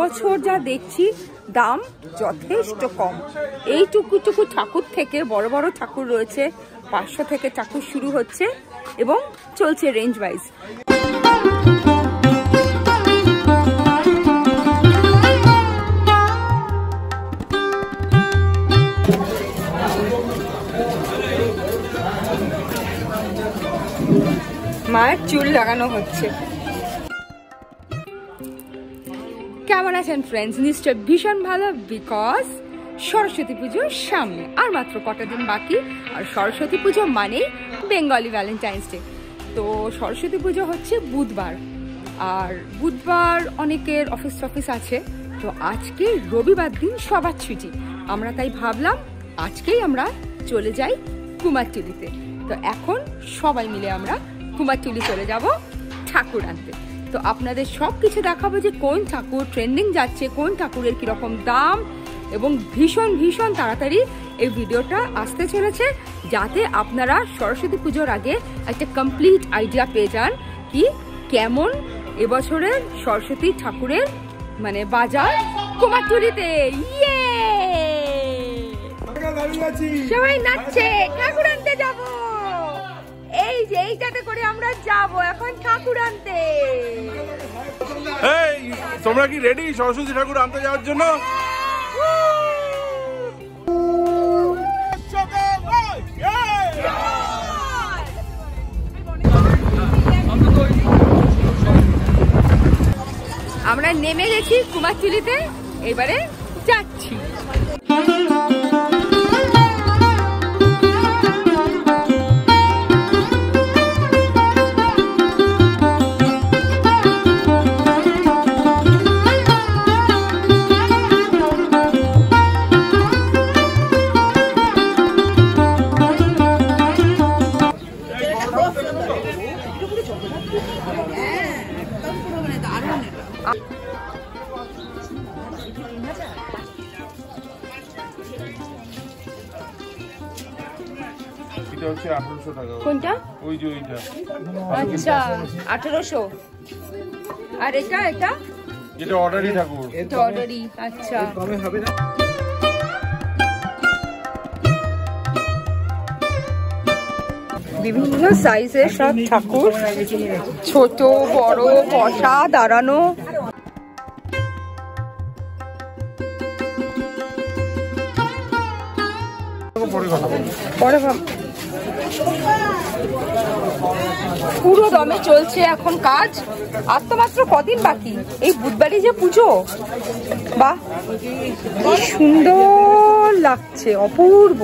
এবছর যা দেখছি দাম যথেষ্ট কম। এইটুকু ঠাকুর থেকে বড় বড় ঠাকুর রয়েছে, 500 থেকে ঠাকুর শুরু হচ্ছে এবং চলছে রেঞ্জ ওয়াইজ। মায়ের চুল লাগানো হচ্ছে। কেমন আছেন ফ্রেন্ডস? নিশ্চয় ভীষণ ভালো, বিকজ সরস্বতী পুজোর সামনে আর মাত্র কটা দিন বাকি। আর সরস্বতী পুজো মানে বেঙ্গলি ভ্যালেন্টাইন্স ডে। তো সরস্বতী পুজো হচ্ছে বুধবার, আর বুধবার অনেকের অফিস আছে। তো আজকে রবিবার দিন সবার ছুটি, আমরা তাই ভাবলাম আজকেই আমরা চলে যাই কুমারটুলিতে। তো এখন সবাই মিলে আমরা কুমারটুলি চলে যাব ঠাকুর আনতে। তো আপনাদের সব কিছু দেখাবো যে কোন ঠাকুর ট্রেন্ডিং যাচ্ছে, কোন ঠাকুরের কিরকম দাম, এবং ভীষণ তাড়াতাড়ি এই ভিডিওটা আসতে চলেছে, যাতে আপনারা সরস্বতী পুজোর আগে একটা কমপ্লিট আইডিয়া পেয়ে যান কি কেমন এবছরের সরস্বতী ঠাকুরের মানে বাজার কুমারটুলিতে। ইয়ে সবাই নাচছে, ঠাকুর আনতে যাবো। এই যে এইটাতে করে আমরা যাব এখন ঠাকুর আনতে। এই তোমরা কি রেডি সরস্বতী ঠাকুর আনতে যাওয়ার জন্য? আমরা নেমে গেছি কুমারটুলিতে, এবারে যাচ্ছি। কোনটা? ওই যে ওইটা। আচ্ছা 1800। আর এটা এটা অর্ডারি ঠাকুর, এটা অর্ডারি। আচ্ছা কমে হবে না? বিভিন্ন সাইজের সব ঠাকুর, ছোট বড়, বসা দাঁড়ানো। পুরো দমে চলছে এখন কাজ, আর তো মাত্র কদিন বাকি। এই বুধবারই যে পুজো, বাহ কি সুন্দর লাগছে, অপূর্ব।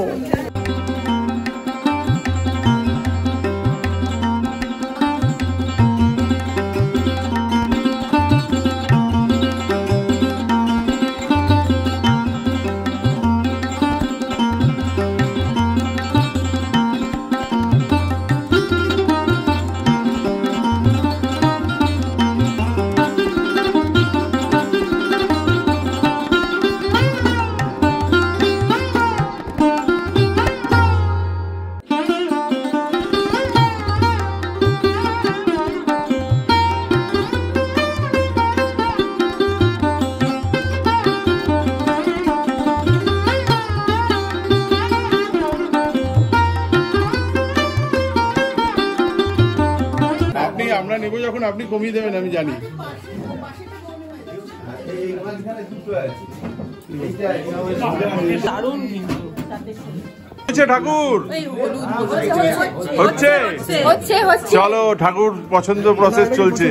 আমরা নেব যখন আপনি কমিয়ে দেবেন, আমি জানি। ঠাকুর হচ্ছে, চলো ঠাকুর পছন্দ প্রসেস চলছে।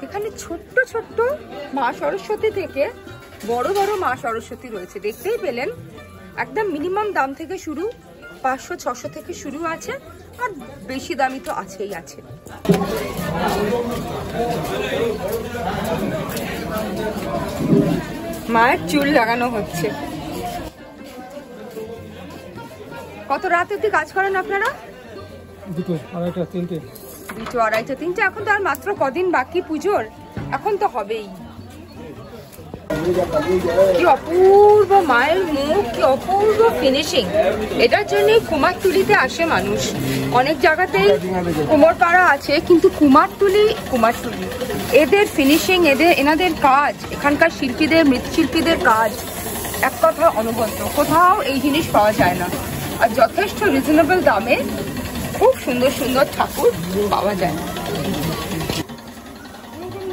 এখানে ছোট্ট ছোট্ট মা সরস্বতী থেকে বড় বড় মা সরস্বতী রয়েছে, দেখতেই পেলেন। একদম মিনিমাম দাম থেকে শুরু, 500-600 থেকে শুরু আছে, আর বেশি দামি তো আছেই আছে। মায়ের চুল লাগানো হচ্ছে। কত রাত অব্দি কাজ করেন আপনারা? 2, 2:30, 3টে। 2, 2:30, 3টে। এখন তো আর মাত্র কদিন বাকি পুজোর, এখন তো হবেই। কি অপূর্ব মায়ের মুখ, কি অপূর্ব ফিনিশিং। এটার জন্য কুমারটুলিতে আসে মানুষ। অনেক জায়গাতেই কুমোরপাড়া আছে, কিন্তু কুমারটুলি এদের ফিনিশিং, এনাদের কাজ, এখানকার শিল্পীদের, মৃৎশিল্পীদের কাজ এক কথা অনবদ্য। কোথাও এই জিনিস পাওয়া যায় না। আর যথেষ্ট রিজনেবল দামে খুব সুন্দর সুন্দর ঠাকুর পাওয়া যায়।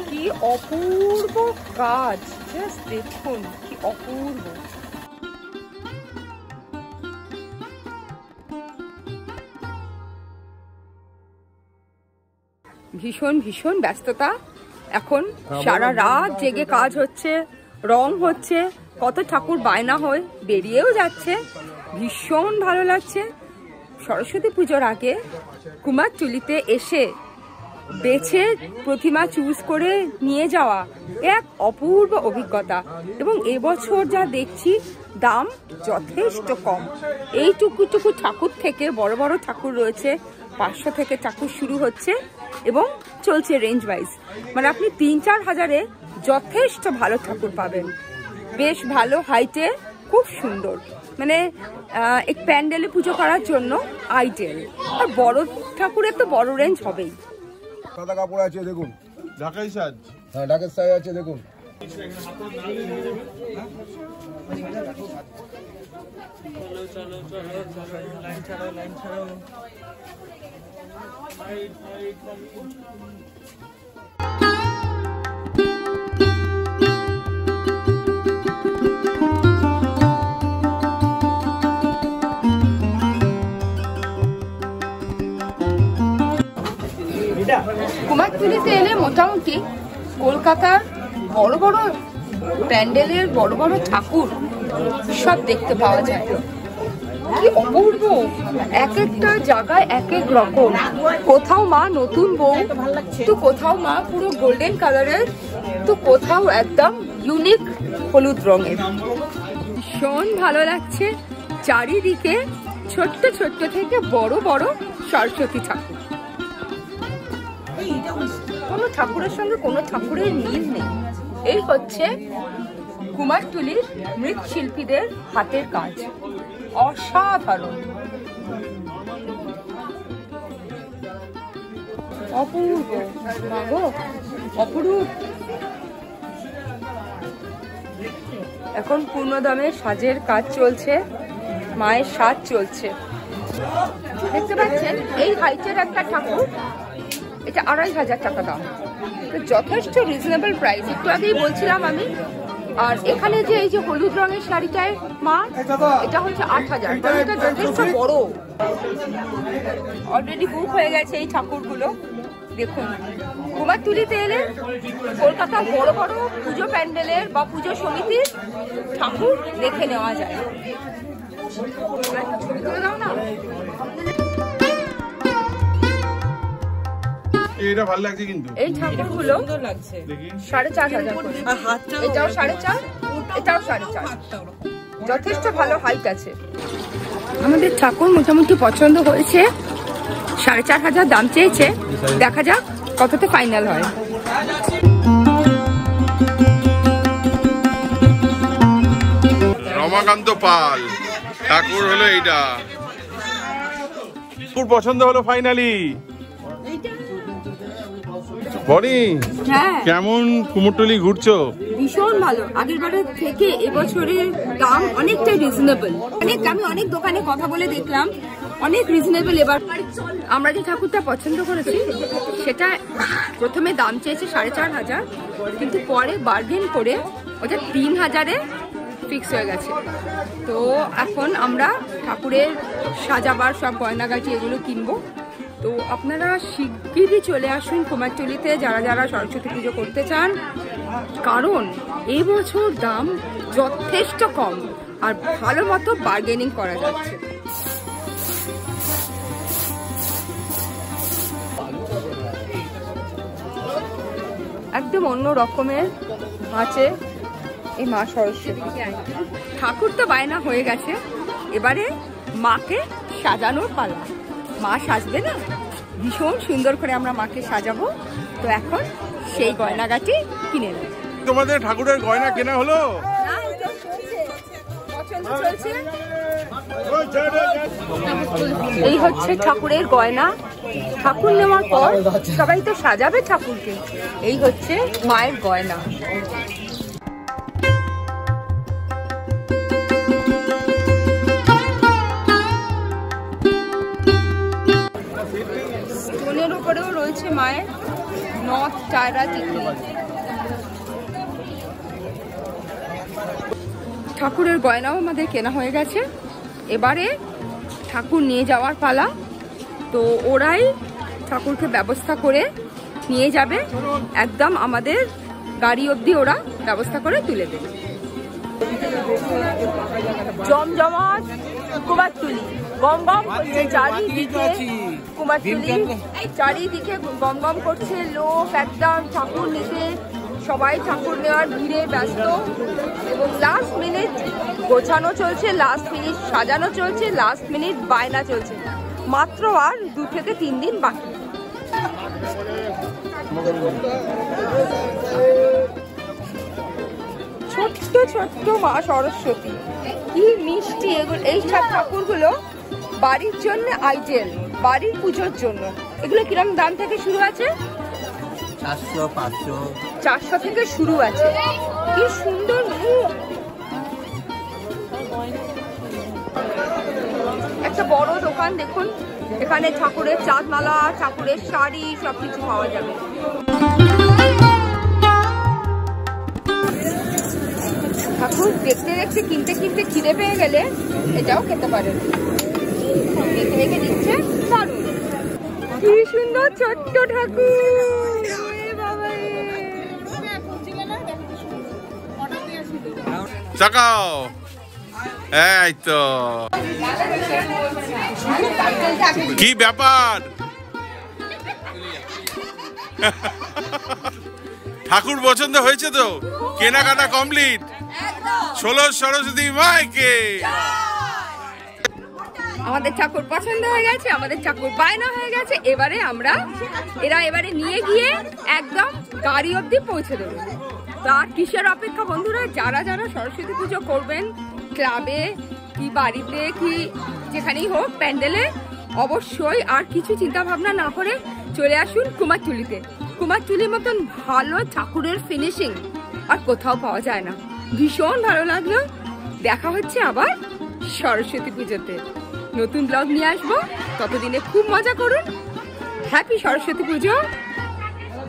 কি অপূর্ব কাজ, জাস্ট দেখুন কি অপূর্ব। ভীষণ ভীষণ ব্যস্ততা এখন, সারা রাত জেগে কাজ হচ্ছে, রং হচ্ছে, কত ঠাকুর বায়না হয়ে বেরিয়েও যাচ্ছে। ভীষণ ভালো লাগছে। সরস্বতী পুজোর আগে কুমারটুলিতে এসে বেছে প্রতিমা চুজ করে নিয়ে যাওয়া এক অপূর্ব অভিজ্ঞতা। এবং এবছর যা দেখছি দাম যথেষ্ট কম। এইটুকু ঠাকুর থেকে বড় বড় ঠাকুর রয়েছে, 500 থেকে ঠাকুর শুরু হচ্ছে এবং চলছে রেঞ্জ ওয়াইজ। মানে আপনি 3-4 হাজারে যথেষ্ট ভালো ঠাকুর পাবেন, বেশ ভালো হাইটে, খুব সুন্দর। মানে এক প্যান্ডেলে পুজো করার জন্য আইটেল। আর বড় ঠাকুরের তো বড় রেঞ্জ হবেই। সাদা কাপড় আছে দেখুন, ঢাকাই সাজ। হ্যাঁ ঢাকার সাইজ আছে দেখুন। কুমারটুলিতে এলে মোটামুটি কলকাতার বড় বড় প্যান্ডেলের বড় বড় ঠাকুর সব দেখতে পাওয়া যায়। কি অপূর্ব, এক একটা জায়গায় এক এক রকম। কোথাও মা নতুন বউ, তো কোথাও মা পুরো গোল্ডেন কালারের, তো কোথাও একদম ইউনিক হলুদ রঙের। ভীষণ ভালো লাগছে। চারিদিকে ছোট্ট ছোট্ট থেকে বড় বড় সরস্বতী ঠাকুর। কোনো ঠাকুরের সঙ্গে কোনো ঠাকুরের মিল নেই। এই হচ্ছে কুমারটুলির মৃৎশিল্পীদের হাতের কাজ, অসাধারণ, অপূর্ব, অপরূপ। এখন পূর্ণদমে সাজের কাজ চলছে, মায়ের সাজ চলছে। দেখতে পাচ্ছেন এই হাইটের একটা ঠাকুর, এটা 2500 টাকা দাম। তো যথেষ্ট রিজনেবল প্রাইস। একটু আগেই বলছিলাম আমি। আর এখানে যে এই যে হলুদ রঙের শাড়িটায় মা, এটা হচ্ছে 8000। এটা যথেষ্ট বড়, অলরেডি বুক হয়ে গেছে এই ঠাকুরগুলো। দেখুন, কুমারটুলিতে এলে কলকাতার বড় বড় পুজো প্যান্ডেলের বা পুজো সমিতির ঠাকুর দেখে নেওয়া যায়। ছবি তুলে দাও না। এটা ভালো লাগছে কিন্তু এই ঠাকুরগুলো 4500 করে। এটাও 4.5, এটাও 4.5। যথেষ্ট ভালো হাইট আছে। আমাদের ঠাকুর মোটামুটি পছন্দ হয়েছে, 4500 দাম চেয়েছে। দেখা যাক কততে ফাইনাল হয়। রমাকান্ত পাল ঠাকুর হলো এইটা। ঠাকুর পছন্দ হলো ফাইনালি। বনি, কেমন কুমোরটুলি ঘুরছো? ভীষণ ভালো। আগের বারের থেকে এবছরের দাম অনেকটাই রিজনেবল। আমি অনেক দোকানে কথা বলে দেখলাম, অনেক রিজনেবল। এবার আমরা যে ঠাকুরটা পছন্দ করেছি সেটা প্রথমে দাম চেয়েছে 4500, কিন্তু পরে বার্গেন করে ওটা 3000-এ ফিক্স হয়ে গেছে। তো এখন আমরা ঠাকুরের সাজাবার সব গয়নাগাটি এগুলো কিনবো। তো আপনারা শিগগিরই চলে আসুন কুমারটুলিতে যারা যারা সরস্বতী পুজো করতে চান, কারণ এই বছর দাম যথেষ্ট কম আর ভালো মতো বার্গেনিং করা যাচ্ছে। একদম অন্য রকমের আছে এই মা সরস্বতী। ঠাকুর তো বায়না হয়ে গেছে, এবারে মাকে সাজানোর পালা। মা সাজবে না, ভীষণ সুন্দর করে আমরা মাকে সাজাবো। তো এখন সেই গয়নাগাটি কিনে নেব। তোমাদের ঠাকুরের গয়না কেনা হলো? এই হচ্ছে ঠাকুরের গয়না। ঠাকুর নেওয়ার পর সবাই তো সাজাবে ঠাকুরকে। এই হচ্ছে মায়ের গয়না। স্টোনের উপরেও রয়েছে মায়ের নথ, টায়রা, টিকলি। ঠাকুরের গয়নাও আমাদের কেনা হয়ে গেছে। এবারে ঠাকুর নিয়ে যাওয়ার পালা। তো ওরাই ঠাকুরকে ব্যবস্থা করে নিয়ে যাবে, একদম আমাদের গাড়ি অবধি ওরা ব্যবস্থা করে তুলে দেবে। জমজমাট কুমারটুলি, গম গম করছে চারিদিকে। কুমারটুলি চারিদিকে গম গম করছে লোক, একদম ঠাকুর নিতে সবাই ঠাকুর নেওয়ার ভিড়ে ব্যস্ত। এবং লাস্ট মিনিট গোছানো চলছে, লাস্ট মিনিট সাজানো চলছে, লাস্ট মিনিট বায়না চলছে। মাত্র আর 2 থেকে 3 দিন বাকি। ছোট্ট ছোট্ট মা সরস্বতী, কি মিষ্টি এগুলো। এই সব ঠাকুরগুলো বাড়ির জন্য আইটেল, বাড়ির পুজোর জন্য। এগুলো কিরম দাম থেকে শুরু আছে? 400, 500, 400 থেকে শুরু আছে। কি সুন্দর মুখ। একটা বড় দোকান দেখুন, এখানে ঠাকুরের চাঁদমালা, ঠাকুরের শাড়ি সবকিছু পাওয়া যাবে। ঠাকুর দেখতে দেখতে কিনতে কিনতে খিদে পেয়ে গেলে এটাও খেতে পারেন। দেখে দেখে দিচ্ছে দারুণ। কি সুন্দর ছোট্ট ঠাকুর। তাকাও, এই তো কি ব্যাপার। ঠাকুর পছন্দ হয়েছে তো? কেনাকাটা কমপ্লিট? 16 সরস্বতী মাইকে। আমাদের ঠাকুর পছন্দ হয়ে গেছে, আমাদের ঠাকুর বায়না হয়ে গেছে। এরা এবারে নিয়ে গিয়ে একদম গাড়ি অবধি পৌঁছে দেবে। তার কিসের অপেক্ষা বন্ধুরা? যারা যারা সরস্বতী পুজো করবেন ক্লাবে কি বাড়িতে কি যেখানেই হোক প্যান্ডেলে, অবশ্যই আর কিছু চিন্তা ভাবনা না করে চলে আসুন কুমারটুলিতে। কুমারটুলির মতন ভালো ঠাকুরের ফিনিশিং আর কোথাও পাওয়া যায় না। ভীষণ ভালো লাগলো। দেখা হচ্ছে আবার সরস্বতী পুজোতে। নতুন ব্লগ নিয়ে আসবো, ততদিনে খুব মজা করুন। হ্যাপি সরস্বতী পুজো,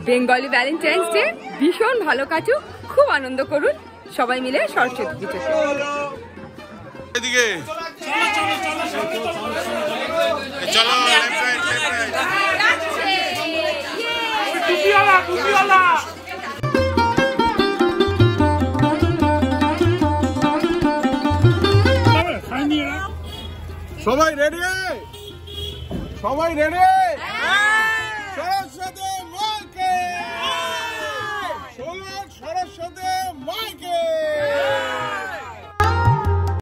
বেঙ্গলি ভ্যালেন্টাইন্স ডে ভীষণ ভালো কাটুক, খুব আনন্দ করুন সবাই মিলে সরস্বতী পুজোতে। এদিকে চলো, সবাই রেডি, সবাই রেডি।